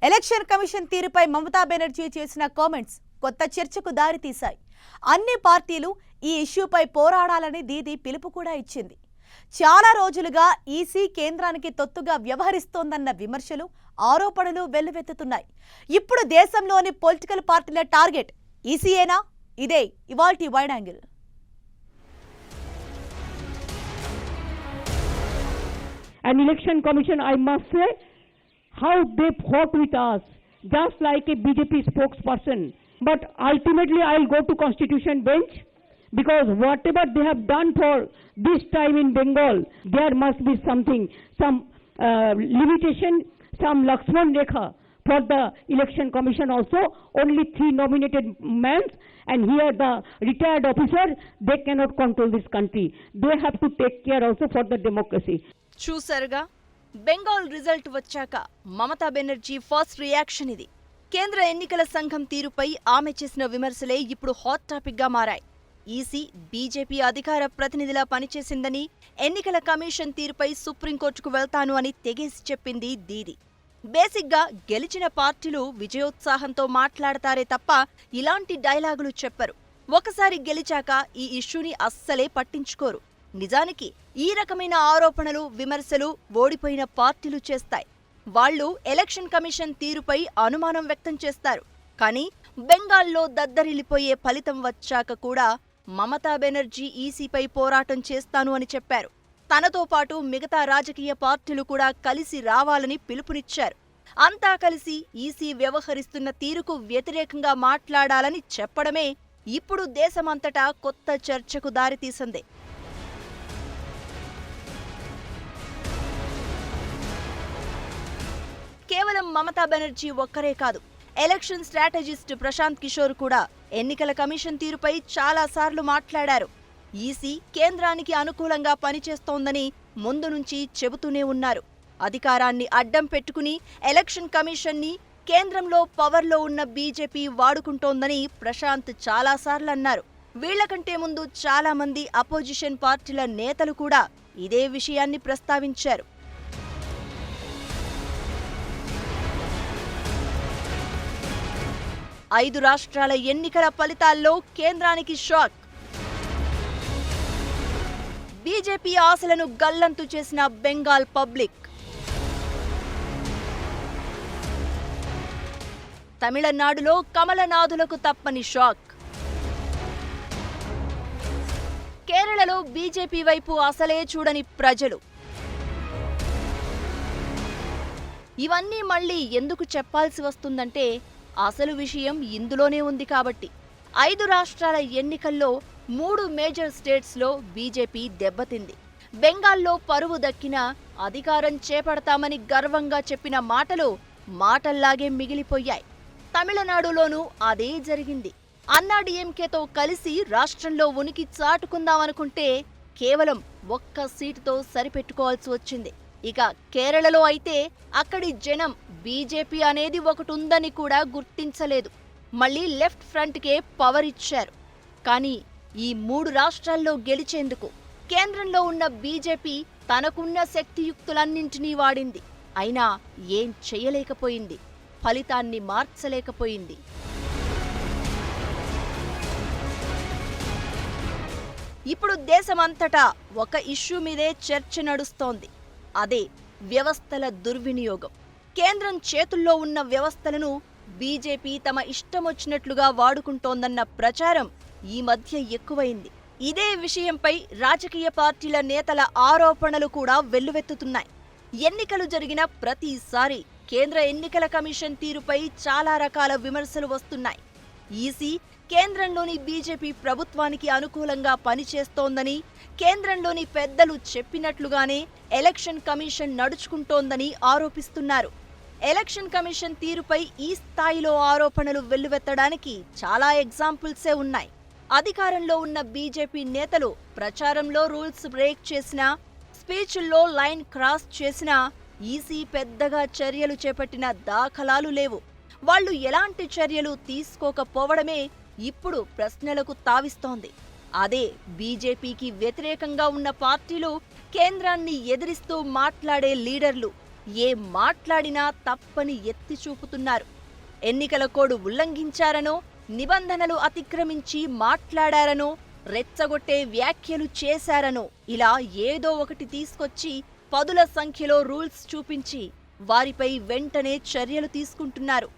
Election commission తీరుపై మమతా బెనర్జీ చేసిన comments కొత్త చర్చకు దారితీశాయి. అన్ని పార్టీలు ఈ ఇష్యూపై పోరాడాలని దీది పిలుపు కూడా ఇచ్చింది. చాలా రోజులుగా ఈసీ కేంద్రానికి తొత్తుగా వ్యవహరిస్తోందన్న విమర్శలు, ఆరోపణలు వెల్లువెత్తుతున్నాయి. ఇప్పుడు దేశంలోని పొలిటికల్ పార్టీల టార్గెట్ ఈసీయేనా? ఇదే ఇవాల్టి wide angle. An election commission, I must say, how they fought with us, just like a BJP spokesperson. But ultimately, I'll go to Constitution bench, because whatever they have done for this time in Bengal, there must be something, some limitation, some Lakshman Rekha for the election commission also. Only 3 nominated men, and here the retired officer, they cannot control this country. They have to take care also for the democracy. చూసారుగా, Bengal result వచ్చాక Mamata Banerjee first reaction ఇది. కేంద్ర ఎన్నికల సంఘం తీరుపై ఆమె చేసిన విమర్శలే ఇప్పుడు హాట్ టాపిక్ గా మారాయి. ఈసీ బీజేపీ అధికార ప్రతినిధిలా పనిచేసిందని, ఎన్నికల కమిషన్ తీరుపై సుప్రీంకోర్టుకు వెళ్తాను అని తెగేసి చెప్పింది దీది. బేసిక్గా గెలిచిన పార్టీలు విజయోత్సాహంతో మాట్లాడతారే తప్ప ఇలాంటి డైలాగులు చెప్పరు. ఒకసారి గెలిచాక ఈ ఇష్యూని అస్సలే పట్టించుకోరు. నిజానికి ఈ రకమైన ఆరోపణలు, విమర్శలు ఓడిపోయిన పార్టీలు చేస్తాయి. వాళ్లు ఎలక్షన్ కమిషన్ తీరుపై అనుమానం వ్యక్తం చేస్తారు. కానీ బెంగాల్లో దద్దరిల్లిపోయే ఫలితం వచ్చాక కూడా మమతా బెనర్జీ ఈసీపై పోరాటం చేస్తాను అని చెప్పారు. తనతో పాటు మిగతా రాజకీయ పార్టీలు కూడా కలిసి రావాలని పిలుపునిచ్చారు. అంతా కలిసి ఈసీ వ్యవహరిస్తున్న తీరుకు వ్యతిరేకంగా మాట్లాడాలని చెప్పడమే ఇప్పుడు దేశమంతటా కొత్త చర్చకు దారితీసింది. కేవలం మమతా బెనర్జీ ఒక్కరే కాదు, ఎలక్షన్ స్ట్రాటజిస్ట్ ప్రశాంత్ కిషోర్ కూడా ఎన్నికల కమిషన్ తీరుపై చాలాసార్లు మాట్లాడారు. ఈసీ కేంద్రానికి అనుకూలంగా పనిచేస్తోందని ముందు నుంచి చెబుతూనే ఉన్నారు. అధికారాన్ని అడ్డం పెట్టుకుని ఎలక్షన్ కమిషన్ని కేంద్రంలో పవర్లో ఉన్న బీజేపీ వాడుకుంటోందని ప్రశాంత్ చాలాసార్లు అన్నారు. వీళ్లకంటే ముందు చాలా మంది అపోజిషన్ పార్టీల నేతలు కూడా ఇదే విషయాన్ని ప్రస్తావించారు. 5 రాష్ట్రాల ఎన్నికల ఫలితాల్లో కేంద్రానికి షాక్. బీజేపీ ఆశలను గల్లంతు చేసిన బెంగాల్ పబ్లిక్. తమిళనాడులో కమలనాథులకు తప్పని షాక్. కేరళలో బీజేపీ వైపు అసలే చూడని ప్రజలు. ఇవన్నీ మళ్ళీ ఎందుకు చెప్పాల్సి వస్తుందంటే అసలు విషయం ఇందులోనే ఉంది కాబట్టి. 5 రాష్ట్రాల ఎన్నికల్లో 3 మేజర్ స్టేట్స్లో బీజేపీ దెబ్బతింది. బెంగాల్లో పరువు దక్కిన, అధికారం చేపడతామని గర్వంగా చెప్పిన మాటలు మాటల్లాగే మిగిలిపోయాయి. తమిళనాడులోనూ అదే జరిగింది. అన్నాడీఎంకేతో కలిసి రాష్ట్రంలో ఉనికి చాటుకుందామనుకుంటే కేవలం 1 సీటుతో సరిపెట్టుకోవాల్సి వచ్చింది. ఇక కేరళలో అయితే అక్కడి జనం బీజేపీ అనేది ఒకటి ఉందని కూడా గుర్తించలేదు. మళ్లీ లెఫ్ట్ ఫ్రంట్కే పవర్ ఇచ్చారు. కానీ ఈ 3 రాష్ట్రాల్లో గెలిచేందుకు కేంద్రంలో ఉన్న బీజేపీ తనకున్న శక్తియుక్తులన్నింటినీ వాడింది. అయినా ఏం చెయ్యలేకపోయింది, ఫలితాన్ని మార్చలేకపోయింది. ఇప్పుడు దేశమంతటా ఒక ఇష్యూ మీదే చర్చ నడుస్తోంది. అదే వ్యవస్థల దుర్వినియోగం. కేంద్రం చేతుల్లో ఉన్న వ్యవస్థలను బీజేపీ తమ ఇష్టమొచ్చినట్లుగా వాడుకుంటోందన్న ప్రచారం ఈ మధ్య ఎక్కువైంది. ఇదే విషయంపై రాజకీయ పార్టీల నేతల ఆరోపణలు కూడా వెల్లువెత్తుతున్నాయి. ఎన్నికలు జరిగిన ప్రతిసారి కేంద్ర ఎన్నికల కమిషన్ తీరుపై చాలా రకాల విమర్శలు వస్తున్నాయి. ఈసీ కేంద్రంలోని బీజేపీ ప్రభుత్వానికి అనుకూలంగా పనిచేస్తోందని, కేంద్రంలోని పెద్దలు చెప్పినట్లుగానే ఎలక్షన్ కమిషన్ నడుచుకుంటోందని ఆరోపిస్తున్నారు. ఎలక్షన్ కమిషన్ తీరుపై ఈ స్థాయిలో ఆరోపణలు వెల్లువెత్తడానికి చాలా ఎగ్జాంపుల్సే ఉన్నాయి. అధికారంలో ఉన్న బీజేపీ నేతలు ప్రచారంలో రూల్స్ బ్రేక్ చేసినా, స్పీచ్ల్లో లైన్ క్రాస్ చేసినా ఈసీ పెద్దగా చర్యలు చేపట్టిన దాఖలాలు లేవు. వాళ్లు ఎలాంటి చర్యలు తీసుకోకపోవడమే ఇప్పుడు ప్రశ్నలకు తావిస్తోంది. అదే బీజేపీకి వ్యతిరేకంగా ఉన్న పార్టీలు, కేంద్రాన్ని ఎదిరిస్తూ మాట్లాడే లీడర్లు ఏం మాట్లాడినా తప్పని ఎత్తి చూపుతున్నారు. ఎన్నికల కోడ్ ఉల్లంఘించారనో, నిబంధనలు అతిక్రమించి మాట్లాడారనో, రెచ్చగొట్టే వ్యాఖ్యలు చేశారనో ఇలా ఏదో ఒకటి తీసుకొచ్చి పదుల సంఖ్యలో రూల్స్ చూపించి వారిపై వెంటనే చర్యలు తీసుకుంటున్నారు.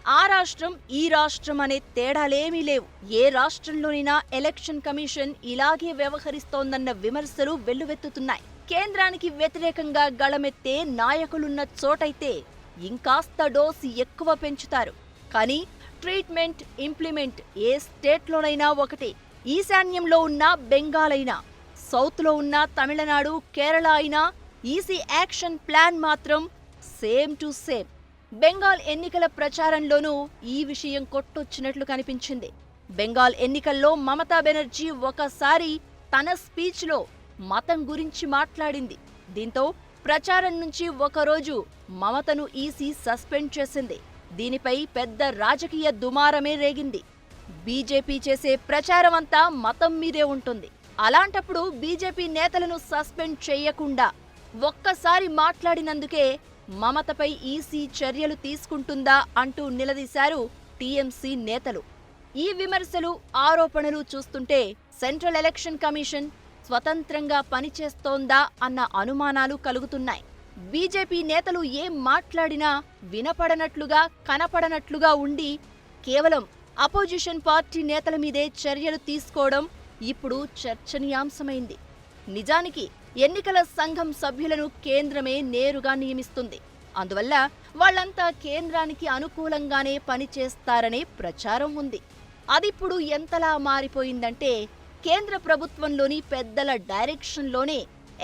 ఆ రాష్ట్రం ఈ రాష్ట్రం అనే తేడాలేమీ లేవు. ఏ రాష్ట్రంలోనైనా ఎలక్షన్ కమిషన్ ఇలాగే వ్యవహరిస్తోందన్న విమర్శలు వెల్లువెత్తుతున్నాయి. కేంద్రానికి వ్యతిరేకంగా గళమెత్తే నాయకులున్న చోటైతే ఇంకాస్త డోస్ ఎక్కువ పెంచుతారు. కానీ ట్రీట్మెంట్, ఇంప్లిమెంట్ ఏ స్టేట్లోనైనా ఒకటే. ఈశాన్యంలో ఉన్న బెంగాల్ అయినా, సౌత్లో ఉన్న తమిళనాడు, కేరళ అయినా ఈసీ యాక్షన్ ప్లాన్ మాత్రం సేమ్ టు సేమ్. బెంగాల్ ఎన్నికల ప్రచారంలోనూ ఈ విషయం కొట్టొచ్చినట్లు కనిపించింది. బెంగాల్ ఎన్నికల్లో మమతా బెనర్జీ ఒకసారి తన స్పీచ్లో మతం గురించి మాట్లాడింది. దీంతో ప్రచారం నుంచి ఒకరోజు మమతను ఈసీ సస్పెండ్ చేసింది. దీనిపై పెద్ద రాజకీయ దుమారమే రేగింది. బీజేపీ చేసే ప్రచారమంతా మతం మీదే ఉంటుంది. అలాంటప్పుడు బీజేపీ నేతలను సస్పెండ్ చేయకుండా ఒక్కసారి మాట్లాడినందుకే మమతపై ఈసీ చర్యలు తీసుకుంటుందా అంటూ నిలదీశారు టీఎంసీ నేతలు. ఈ విమర్శలు, ఆరోపణలు చూస్తుంటే సెంట్రల్ ఎలక్షన్ కమిషన్ స్వతంత్రంగా పనిచేస్తోందా అన్న అనుమానాలు కలుగుతున్నాయి. బీజేపీ నేతలు ఏం మాట్లాడినా వినపడనట్లుగా, కనపడనట్లుగా ఉండి కేవలం అపోజిషన్ పార్టీ నేతల మీదే చర్యలు తీసుకోవడం ఇప్పుడు చర్చనీయాంశమైంది. నిజానికి ఎన్నికల సంఘం సభ్యులను కేంద్రమే నేరుగా నియమిస్తుంది. అందువల్ల వాళ్లంతా కేంద్రానికి అనుకూలంగానే పనిచేస్తారనే ప్రచారం ఉంది. అదిప్పుడు ఎంతలా మారిపోయిందంటే కేంద్ర ప్రభుత్వంలోని పెద్దల డైరెక్షన్లోనే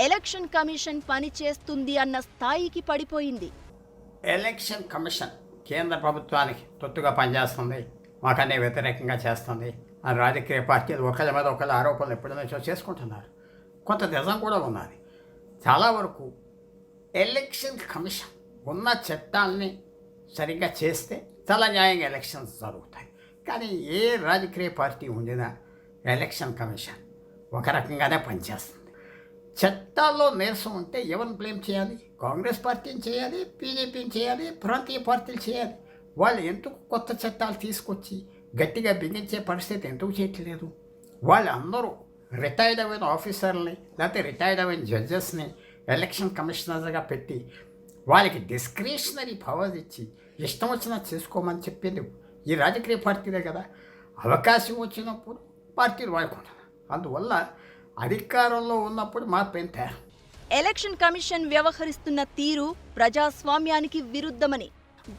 ఎలక్షన్ కమిషన్ పనిచేస్తుంది అన్న స్థాయికి పడిపోయింది. ఎలక్షన్ కమిషన్ కేంద్ర ప్రభుత్వానికి తొత్తుగా పనిచేస్తుంది, మాకనే వ్యతిరేకంగా చేస్తుంది అని రాజకీయ పార్టీలు ఒకళ్ళ మీద ఒకళ్ళ ఆరోపణలు ఎప్పుడైనా చేసుకుంటున్నారు. కొంత నిజం కూడా ఉన్నది. చాలా వరకు ఎలక్షన్ కమిషన్ ఉన్న చట్టాలని సరిగ్గా చేస్తే చాలా న్యాయంగా ఎలక్షన్స్ జరుగుతాయి. కానీ ఏ రాజకీయ పార్టీ ఉండినా ఎలక్షన్ కమిషన్ ఒక రకంగానే పనిచేస్తుంది. చట్టాల్లో నీరసం ఉంటే ఎవరిని బ్లేమ్ చేయాలి? కాంగ్రెస్ పార్టీని చేయాలి, బీజేపీని చేయాలి, ప్రాంతీయ పార్టీలు చేయాలి. వాళ్ళు ఎందుకు కొత్త చట్టాలు తీసుకొచ్చి గట్టిగా బిగించే పరిస్థితి ఎందుకు చేయట్లేదు? వాళ్ళందరూ రిటైర్డ్ అయిన ఆఫీసర్ని లేకపోతే రిటైర్డ్ అయిన జడ్జెస్ని ఎలక్షన్ కమిషనర్గా పెట్టి వాళ్ళకి డిస్క్రిషనరీ పవర్స్ ఇచ్చి ఇష్టం వచ్చినా చేసుకోమని చెప్పింది ఈ రాజకీయ పార్టీలే కదా. అవకాశం వచ్చినప్పుడు పార్టీలు వాడుకుంటారు. అందువల్ల అధికారంలో ఉన్నప్పుడు మార్పేం తయారు. ఎలక్షన్ కమిషన్ వ్యవహరిస్తున్న తీరు ప్రజాస్వామ్యానికి విరుద్ధమని,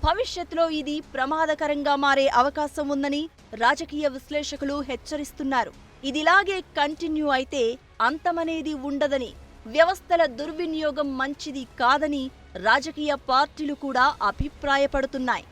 భవిష్యత్తులో ఇది ప్రమాదకరంగా మారే అవకాశం ఉందని రాజకీయ విశ్లేషకులు హెచ్చరిస్తున్నారు. ఇదిలాగే కంటిన్యూ అయితే అంతమనేది ఉండదని, వ్యవస్థల దుర్వినియోగం మంచిది కాదని రాజకీయ పార్టీలు కూడా అభిప్రాయపడుతున్నాయి.